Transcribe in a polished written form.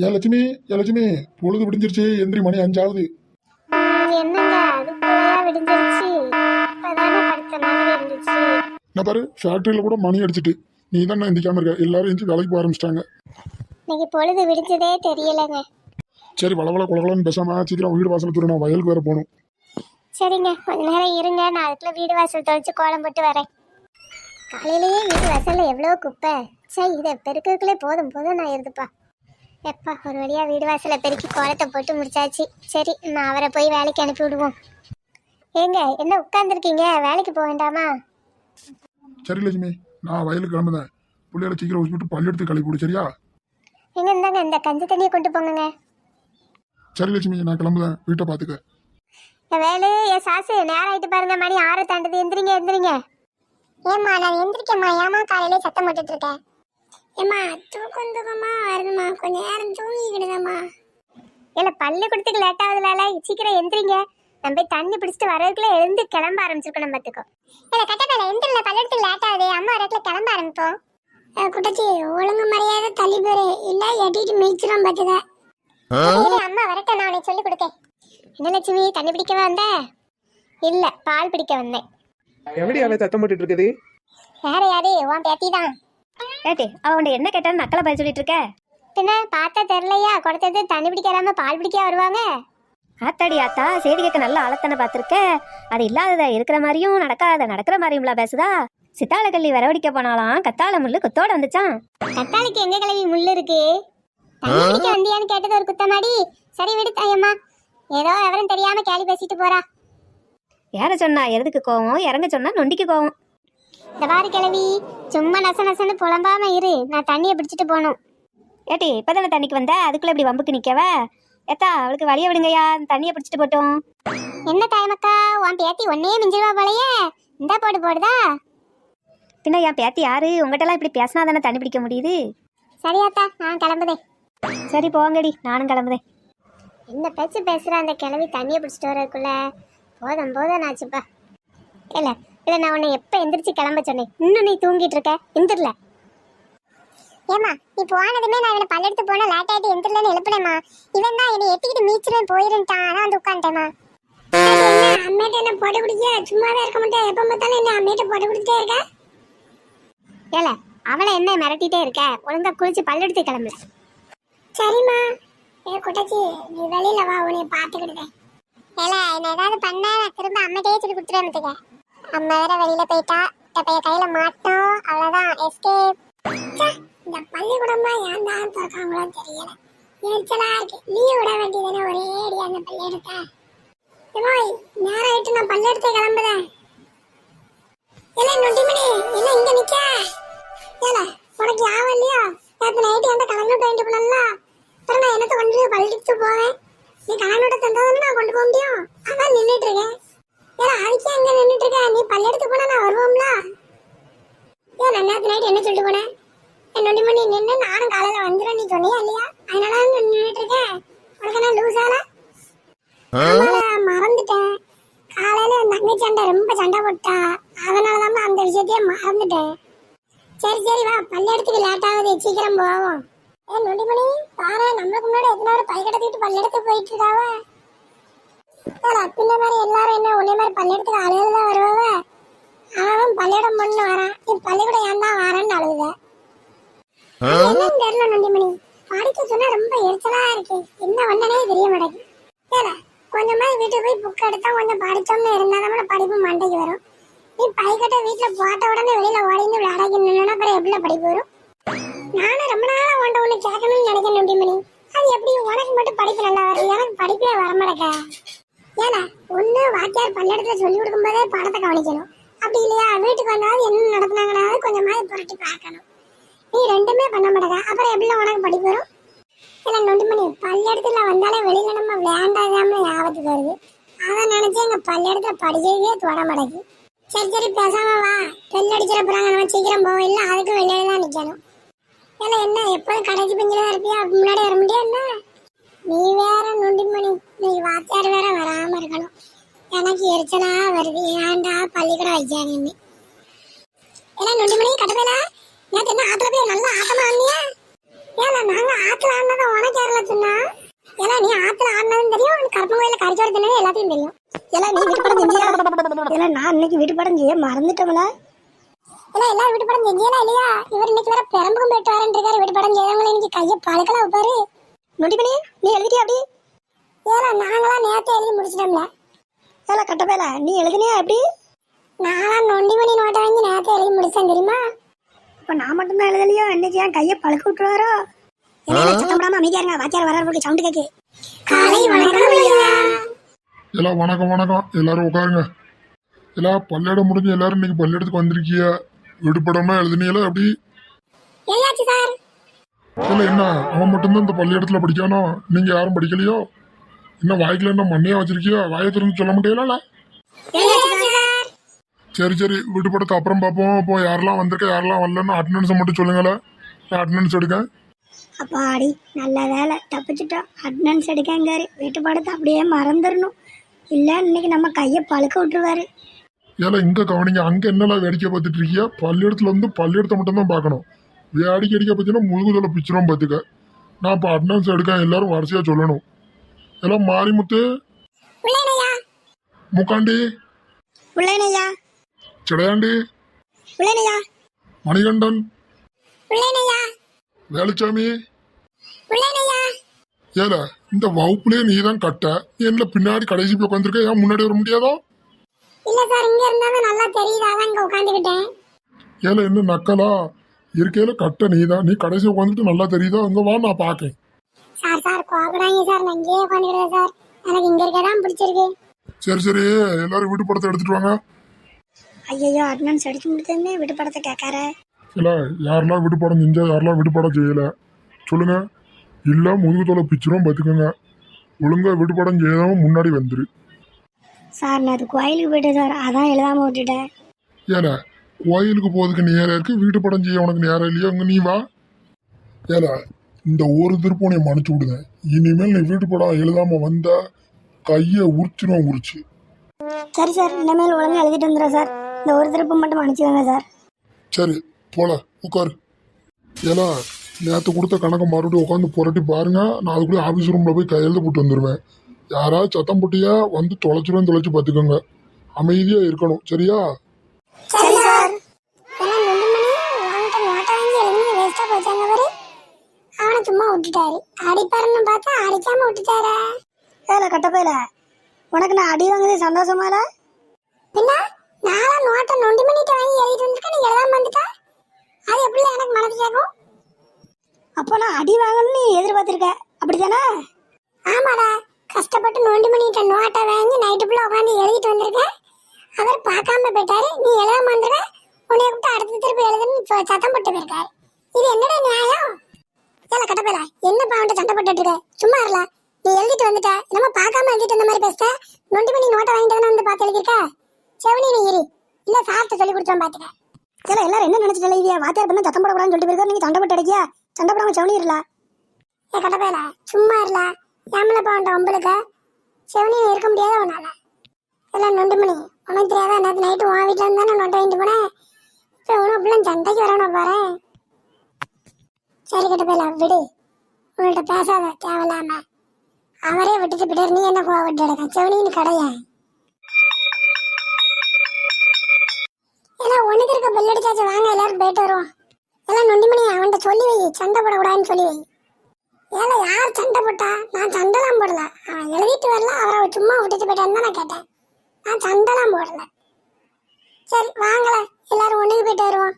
ஏன் லட்சுமி, ஏன் லட்சுமி, பொழுது விடிஞ்சிருச்சு, எந்திரி, மணி 5 ஆகுது. என்னங்க அதுக்குள்ளயா விடிஞ்சிருச்சு? இப்பதானே படுத்த மாதிரி இருந்துச்சு. நான் பாரு, ஃபேக்டரியில கூட மணி அடிச்சிட்டு நீ தான் எந்திரிக்காம இருக்க. எல்லாரும் எந்திரிச்சு வேலைக்கு போக ஆரம்பிச்சிட்டாங்க. இன்னைக்கு பொழுது விடிஞ்சதே தெரியலங்க. சரி, வளவள குளகுலன்னு பேசாம சீக்கிரம் வீடு வாசல் தூர, நான் வயலுக்கு வேற போகணும். சரிங்க, கொஞ்ச நேரம் இருங்க, நான் அதுக்குள்ள வீடு வாசல் தொலைச்சு கோலம் போட்டு வரேன். காலையிலேயே வீடு வாசல்ல எவ்வளோ குப்பை. சரி, இதை பெருக்கிறதுக்குள்ளே போதும் போதும் நான் இருந்துப்பா. எப்பா ஒரு வழியா வீடு வாசலை பெருக்கி கோலத்தை போட்டு முடிச்சாச்சு. சரி, நான் அவரை போய் வேலைக்கு அனுப்பி விடுவோம். ஏங்க என்ன உட்காந்துருக்கீங்க, வேலைக்கு போக வேண்டாமா? சரி லட்சுமி, நான் வயலுக்கு கிளம்புதேன். பிள்ளைகளை சீக்கிரம் வச்சுட்டு பள்ளி எடுத்து கழிப்பு விடு, சரியா? எங்க இருந்தாங்க இந்த கஞ்சி தண்ணியை கொண்டு போங்க. சரி லட்சுமி, நான் கிளம்புதேன், வீட்டை பார்த்துக்க. வேலு, என் சாசு, நேரம் ஆயிட்டு பாருங்க, மணி 6 தாண்டது. எந்திரிங்க எந்திரிங்க. ஏம்மா நான் எந்திரிக்கம்மா, ஏமா காலையிலே சத்தம் போட்டுட்டு இருக்கேன்? ஏம்மா தூக்கமா வருதுமா, கொஞ்ச நேரம் தூங்கிக்கிடுதம்மா. இல்லை பள்ளிக்கூடத்துக்கு லேட் ஆகுதுலால, சீக்கிரம் எந்திரிங்க. நம்ம போய் தண்ணி பிடிச்சிட்டு வரதுக்குள்ள எழுந்து கிளம்ப ஆரம்பிச்சிருக்கணும் பார்த்துக்கோ. இல்லை கட்டப்பையில எந்திரில, பள்ளிக்கூடத்துக்கு லேட் ஆகுது, அம்மா வரக்குள்ள கிளம்ப ஆரம்பிப்போம். குட்டச்சி ஒழுங்கு மரியாதை தள்ளி போரு, இல்லை எட்டிட்டு மிதிச்சிடும் பார்த்துக்க. அம்மா வரட்டும், நான் உனக்கு சொல்லி கொடுக்கேன். என்ன லட்சுமி, தண்ணி பிடிக்கவா வந்த? இல்ல பால் பிடிக்க வந்தேன். எப்படி அவ சத்தம் போட்டுட்டு இருக்குது? வேற யாரு, உன் பேத்தி தான். ஏட்டி அவ உன்னை என்ன கேட்டான்னு நக்கலை பதில் சொல்லிட்டு இருக்க? பின்ன பார்த்தா தெரியலையா, கொடுத்தது தண்ணி பிடிக்காம பால் பிடிக்க வருவாங்க. ஆத்தாடி ஆத்தா, செய்தி கேட்க நல்ல ஆளத்தானே பார்த்துருக்க. அது இல்லாதத இருக்கிற மாதிரியும் நடக்காத நடக்கிற மாதிரியும்லாம் பேசுதா? சித்தாள கல்லி வரவடிக்க போனாலாம், கத்தாழ முள்ளு குத்தோட வந்துச்சான். கத்தாளுக்கு எங்க கிளவி முள்ளு இருக்கு? தண்ணி பிடிக்க வந்தியான்னு கேட்டது ஒரு குத்தமாடி. சரி விடு தாயம்மா, ஏதோ எவரும் தெரியாம கேள்வி பேசிட்டு போறா. ஏற சொன்னா எதுக்கு கோவம், இறங்க சொன்னா நொண்டிக்கு கோவம். இந்த பாரு கிளவி, சும்மா நச நசன்னு புலம்பாம இரு, நான் தண்ணியை பிடிச்சிட்டு போகணும். ஏட்டி இப்பதானே தண்ணிக்கு வந்த, அதுக்குள்ள இப்படி வம்புக்கு நிக்கவ? ஏத்தா அவளுக்கு வழிய விடுங்கய்யா, தண்ணியை பிடிச்சிட்டு போட்டோம். என்ன தாயமக்கா, உன் பேத்தி ஒன்னே மிஞ்சிருவா போலையே, இந்த போடு போடுதா? பின்ன என் பேத்தி யாரு? உங்ககிட்டலாம் இப்படி பேசினா தானே தண்ணி பிடிக்க முடியுது. சரியாத்தா, நான் கிளம்புதேன். சரி போங்கடி, நானும் கிளம்புதேன். என்ன பேச்சு பேசுற அந்த கிளவி, தண்ணியை பிடிச்சிட்டு வரதுக்குள்ள போதும் போதும் ஆச்சுப்பா. இல்ல இல்ல, நான் உன்னை எப்ப எந்திரிச்சு கிளம்ப சொன்னேன்? இன்னும் நீ தூங்கிட்டு இருக்க, எந்திரல. ஏமா நீ போனதுமே நான் இவனை பல்லெடுத்து போனா லேட் ஆயிட்டு எந்திரலன்னு எழுப்பினேமா. இவன் தான் என்னை எத்திக்கிட்டு மீச்சிருவேன் போயிருந்தான், அதான் வந்து உட்காந்துட்டேமா. அம்மேட்ட என்ன போட்டு குடிக்க சும்மாவே இருக்க மாட்டேன், எப்ப பார்த்தாலும் என்ன அம்மேட்ட போட்டு குடிச்சிட்டே இருக்க. ஏல அவளை என்ன மிரட்டிட்டே இருக்க, ஒழுங்கா குளிச்சு பல்லெடுத்து கிளம்பல. சரிம்மா. குட்டச்சி நீ வெளியில வா, உன்னை பார்த்துக்கிடுதேன். ஏல என்ன ஏதாவது பண்ண நான் திரும்ப அம்மாட்டையே சொல்லி கொடுத்துருவேன். அம்மா வேற வெளியில போயிட்டா, பைய கையில மாட்டோம், அவ்வளவுதான் எஸ்கேப். இந்த பள்ளிக்கூடமா ஏன் தான் திறக்காங்களோ தெரியல, எரிச்சலா இருக்கு. லீவ் விட வேண்டியதானே ஒரே அடி அந்த பள்ளியெடுத்த. நேரம் ஆயிட்டு, நான் பள்ளியெடுத்து கிளம்புறேன். இல்ல நொண்டிமணி, இல்ல இங்க நிக்க. ஏல உனக்கு யாவும் இல்லையா? நேற்று நைட்டு அந்த கலந்து வாங்கிட்டு போனல, அப்புறம் நான் என்னத்தை கொண்டு பள்ளிக்கு போவேன். நீ கலனோட தந்ததுன்னு நான் கொண்டு போக முடியும், அதான் நின்றுட்டு இருக்கேன். ஏன்னா அதுக்கே அங்க நின்றுட்டு இருக்கேன், நீ பல்லெடுத்து போனா நான் வருவோம்ல. ஏன் நான் நேற்று நைட்டு என்ன சொல்லிட்டு போனேன்? என்னொண்டி மணி நின்று நானும் காலையில வந்துடும் நீ சொன்னியா இல்லையா? அதனால நின்றுட்டு இருக்கேன். உனக்கு என்ன லூஸால? மறந்துட்டேன். காலையில தங்கச்சி சண்டை ரொம்ப சண்டை போட்டா, அதனாலதான் அந்த விஷயத்தையே மறந்துட்டேன். சரி சரி வா, பல்லெடுத்துக்கு லேட் ஆகுது, சீக்கிரம் போவோம். ஏ நொண்டிமணி பாரு, நம்மளுக்கு முன்னாடி எத்தனை ஒரு பை கடத்திட்டு பல்லெடுத்து போயிட்டு இருக்காவ. பின்ன மாதிரி எல்லாரும் என்ன ஒன்னே மாதிரி பல்லெடுத்துக்கு அழுகுல தான் வருவாவ. அவன் பள்ளியிடம் பொண்ணு வரான், நீ பள்ளிக்கூடம் ஏன் தான் வரேன்னு அழுகுத. என்னன்னு தெரியல நொண்டிமணி, படிக்க சொன்னா ரொம்ப எரிச்சலா இருக்கு, என்ன வந்தனே தெரிய மாட்டேங்குது. ஏல கொஞ்சமா வீட்டுக்கு போய் புக் எடுத்தா கொஞ்சம் படிச்சோம்னு இருந்தா நம்மள படிப்பு மண்டைக்கு வரும். நீ பைக்கட்ட வீட்டுல போட்ட உடனே வெளியில ஓடிந்து விளையாடக்கு நின்னா அப்புறம் எப்படி படிப்பு வரும்? நானும் ரொம்ப நாளா உன்ட்ட ஒண்ணு கேட்கணும்னு நினைக்கிறேன் நொண்டிமணி. அது எப்படி உனக்கு மட்டும் படிப்பு நல்லா வருது, எனக்கு படிப்பே வரமாட்டேக்க. ஏன்னா ஒண்ணு வாத்தியார் பள்ளியிடத்துல சொல்லி கொடுக்கும் போதே பாடத்தை கவனிக்கணும், அப்படி இல்லையா வீட்டுக்கு வந்தாலும் என்ன நடத்தினாங்கன்னாவது கொஞ்சமாவது புரட்டி பார்க்கணும். நீ ரெண்டுமே பண்ண மாட்டேங்க, அப்புறம் எப்படி உனக்கு படிப்பு வரும்? இல்லை நொண்டிமணி, பள்ளியிடத்துல வந்தாலே வெளியில நம்ம விளையாண்டாதாம ஞாபகத்துக்கு வருது, அதை நினைச்சு எங்க பள்ளியிடத்துல படிக்கவே தொட மாட்டேங்குது. சரி சரி பேசாம வா, பெல் அடிச்சிட போறாங்க, நம்ம சீக்கிரம் போவோம், இல்லை அதுக்கு வெளியில தான் நிக்கணும். ஏன்னா என்ன எப்போதும் கடைக்கு பெஞ்சில இருப்பியா, முன்னாடி வர முடியாது என்ன? நீ வேற நொண்டிமணி, நீ வாத்தியார் வேற வராம இருக்கணும், எனக்கு எரிச்சலா வருது. ஏன்டா பள்ளிக்கூடம் வைக்காங்கன்னு. ஏன்னா நொண்டிமணி கட்டப்பையில நேற்று என்ன ஆத்துல போய் நல்லா ஆட்டமா ஆனியா? ஏல நாங்க ஆத்துல ஆடினதை உனக்கு யாரல சொன்னா? ஏல நீ ஆத்துல ஆடினதும் தெரியும், கருப்பங்கோயில கரிச்சோறு தின்னது எல்லாத்தையும் தெரியும். ஏல நீ வீட்டு படம் செஞ்சியா? ஏல நான் இன்னைக்கு வீட்டு படம் செய்ய மறந்துட்டோம்ல. ஏல எல்லாரும் வீட்டு படம் செஞ்சியா இல்லையா? இவர் இன்னைக்கு வேற பெரம்புக்கும் போயிட்டு வரேன் இருக்காரு. வீட்டு படம் செய்யறவங்கள இன்னைக்கு கையை பழக்கலாம் வைப்பாரு. நொடிமணி நீ எழுதிட்டியா அப்படி? ஏல நாங்களாம் நேரத்தை எழுதி முடிச்சிட்டோம்ல. ஏல கட்டப்பேல நீ எழுதினியா எப்படி? நான் நொண்டிமணி நோட்டை வாங்கி நேரத்தை எழுதி முடிச்சேன் தெரியுமா? இப்ப நான் மட்டும்தான் எழுதலையோ? இன்னைக்கு என் கையை பழுக்க விட்டுருவாரோ? சத்தப்படாம அமைதியாருங்க, வாத்தியார் வராரு, சவுண்ட் கேக்கு. காலை வணக்கம் ஐயா. எல்லாம் வணக்கம் வணக்கம், எல்லாரும் உட்காருங்க. எல்லாம் பள்ளியிடம் முடிஞ்சு எல்லாரும் இன்னைக்கு பள்ளியிடத்துக்கு வந்திருக்கிய. விடுபடமா எழுதுனீங்களா அப்படி? எழுதாச்சு சார். இல்ல என்ன அவன் மட்டும்தான் இந்த பள்ளியிடத்துல படிக்கானோ? நீங்க யாரும் படிக்கலையோ? இன்னும் வாய்க்குல என்ன மண்ணையா வச்சிருக்கியோ? வாயை திறந்து சொல்ல முடியல. எழுதாச்சு சார். சரி சரி, விடுபடத்தை அப்புறம் பார்ப்போம். இப்போ யாரெல்லாம் வந்திருக்க யாரெல்லாம் வரலன்னு அட்டண்டன்ஸை மட்டும் சொல்லுங்களேன், நான் அட்டண்டன்ஸ் எடுக்கேன். அப்பாடி நல்ல வேலை தப்பிச்சுட்டோம். அட்டண்டன்ஸ் எடுக்கங்காரு. வீட்டு படத்தை அப்படியே மறந்துடணும், இல்லை இன்னைக்கு நம்ம கையை பழுக்க விட்டுருவாரு. ஏன்னா இங்க கவனிங்க, அங்க என்னெல்லாம் வேடிக்கை பார்த்துட்டு இருக்கியா? பள்ளியிடத்துல வந்து பள்ளியிடத்தை மட்டும் தான் பார்க்கணும். வேடிக்கை அடிக்க பார்த்தீங்கன்னா முழுகுதலை பிச்சிரும் பார்த்துக்க. நான் இப்போ அட்டண்டன்ஸ் எடுக்கேன், எல்லாரும் வரிசையா சொல்லணும். எல்லாம் மாரிமுத்து, உள்ளேனையா முக்காண்டி, உள்ளேனையா சிடையாண்டி, உள்ளேனையா மணிகண்டன், உள்ளேனையா வேலுச்சாமி. உள்ளேனையா. ஏல இந்த வகுப்புலயே நீ தான் கட்ட, என்ன பின்னாடி கடைசி போய் உட்காந்துருக்க, ஏன் முன்னாடி வர முடியாதோ? இல்ல சார், இங்க இருந்தாலும் நல்லா தெரியுது, அதான் இங்க உட்காந்துக்கிட்டேன். ஏல என்ன நக்கலா இருக்கையில கட்ட நீதான், நீ கடைசி உட்காந்துட்டு நல்லா தெரியுதோ? அங்க வா நான் பாக்கேன். சார் சார் கோபடாங்க சார், நான் இங்கேயே உட்காந்துக்கிறேன் சார், எனக்கு இங்க இருக்கதான் பிடிச்சிருக்கு. சரி சரி, எல்லாரும் வீட்டு படத்தை எடுத்துட்டு வாங்க. ஐயோ அட்டனன்ஸ் அடிச்சு முடிச்சதுமே வீட்டு படத்தை கேட்காரு. இல்ல யாரெல்லாம் வீட்டு படம் செஞ்சா யாரெல்லாம் வீட்டு படம் செய்யல சொல்லுங்க. இல்ல முதுகு தோலை பிச்சிரும் பார்த்துக்கோங்க. ஒழுங்கா வீட்டு படம் செய்யாம முன்னாடி வந்துரு. சார் நான் அது கோயிலுக்கு போயிட்டேன் சார், அதான் எழுதாம விட்டுட்டேன். ஏல கோயிலுக்கு போறதுக்கு நேரம் இருக்கு, வீட்டு படம் செய்ய உனக்கு நேரம் இல்லையா? அங்க நீ வா. ஏல இந்த ஒரு திருப்பம் நீ மன்னிச்சு விடுங்க. இனிமேல் நீ வீட்டு படம் எழுதாம வந்தா கையை உரிச்சிடும் உரிச்சு. சரி சார், இனிமேல் ஒழுங்கா எழுதிட்டு வந்துடுறேன் சார். இந்த ஒரு திருப்பம் மட்டும் மன்னிச்சுக்கோங்க சார். சரி போல உட்காரு. ஏன்னா நேற்று கொடுத்த கணக்கை மறுபடியும் உட்காந்து புரட்டி பாருங்க. நான் அதுக்குள்ளே ஆஃபீஸ் ரூமில் போய் கையெழுத்து போட்டு வந்துடுவேன். யாராவது சத்தம் போட்டியா வந்து தொலைச்சிருவேன், தொலைச்சி பார்த்துக்கோங்க. அமைதியாக இருக்கணும், சரியா? சரி சார். அவனை சும்மா விட்டுட்டாரு, அடிப்பாருன்னு பார்த்தா அடிக்காம விட்டுட்டாரா? ஏல கட்டப்பையில உனக்கு நான் அடி வாங்குறது சந்தோஷமா இல்ல? பின்ன நாளா நோட்டை நொண்டி பண்ணிட்டு வாங்கி எழுதிட்டு வந்துருக்க, நீ எழுதாம வந்துட்டா அது எப்படி எனக்கு மனசு கேட்கும்? அப்போ நான் அடி வாங்கணும்னு நீ எதிர்பார்த்திருக்க, அப்படித்தானே? ஆமாடா, கஷ்டப்பட்டு நொண்டி பண்ணிட்ட நோட்டை வாங்கி நைட்டு ஃபுல்லா உட்காந்து எழுதிட்டு வந்திருக்கேன். அவர் பார்க்காம போயிட்டாரு, நீ எழுதாம வந்துருக்க. உன்னை கூப்பிட்டு அடுத்த திருப்பி எழுதுன்னு சத்தம் போட்டு போயிருக்காரு. இது என்னடா நியாயம்? ஏல கட்டப்பேல என்னப்பா அவன்கிட்ட சண்டை போட்டுட்டு இருக்க? சும்மா இருல, நீ எழுதிட்டு வந்துட்ட, நம்ம பார்க்காம எழுதிட்டு வந்த மாதிரி பேசுற. நொண்டி பண்ணி நோட்டை வாங்கிட்டு வந்து பார்த்து எழுதிருக்க. செவனி நீ இரு, இல்ல சார்ட்ட சொல்லி கொடுத்தோம் பாத்துக்க. ஏல எல்லாரும் என்ன நினைச்சிட்டு எழுதியா? வாத்தியார் பண்ண சத்தம் போடக்கூடாதுன்னு சொல்லிட்டு போயிருக்காரு, நீங்க சண்டை போட்டு அடிக்கியா? சண்டை போடாம செவனி இருல. ஏ கட்டப்பேல சும்மா இருல, ஏமலப்பா அவன்கிட்ட உங்களுக்கு செவனி இருக்க முடியாத உன்னால. எல்லாம் நொண்டு மணி உனக்கு தெரியாதா? நேற்று நைட்டு உன் வீட்டில் இருந்தா நான் நொட்டை வாங்கிட்டு போனேன். இப்போ உனக்கு பிள்ளை சண்டைக்கு வரணும் பாரு. சரி கிட்ட போயில விடு, உங்கள்கிட்ட பேசாத தேவையில்லாம. அவரே விட்டுட்டு போயிட்டாரு, நீ என்ன கோவப்பட்டு எடுக்க? செவனின்னு கடைய. எல்லாம் ஒண்ணுக்கு இருக்க பெல் அடிச்சாச்சு, வாங்க எல்லாரும் போயிட்டு வருவோம். எல்லாம் நொண்டி மணி அவன்கிட்ட சொல்லி வை, சண்டை போடக்கூடாதுன்னு சொல்லி வை. ஏல யார் சண்டை போட்டா? நான் சண்டைலாம் போடல, அவன் எழுதிட்டு வரல, அவரை சும்மா விட்டுட்டு போயிட்டான்னு தான் நான் கேட்டேன். நான் சண்டைலாம் போடல. சரி வாங்கல, எல்லாரும் ஒண்ணுக்கு போயிட்டு வருவோம்.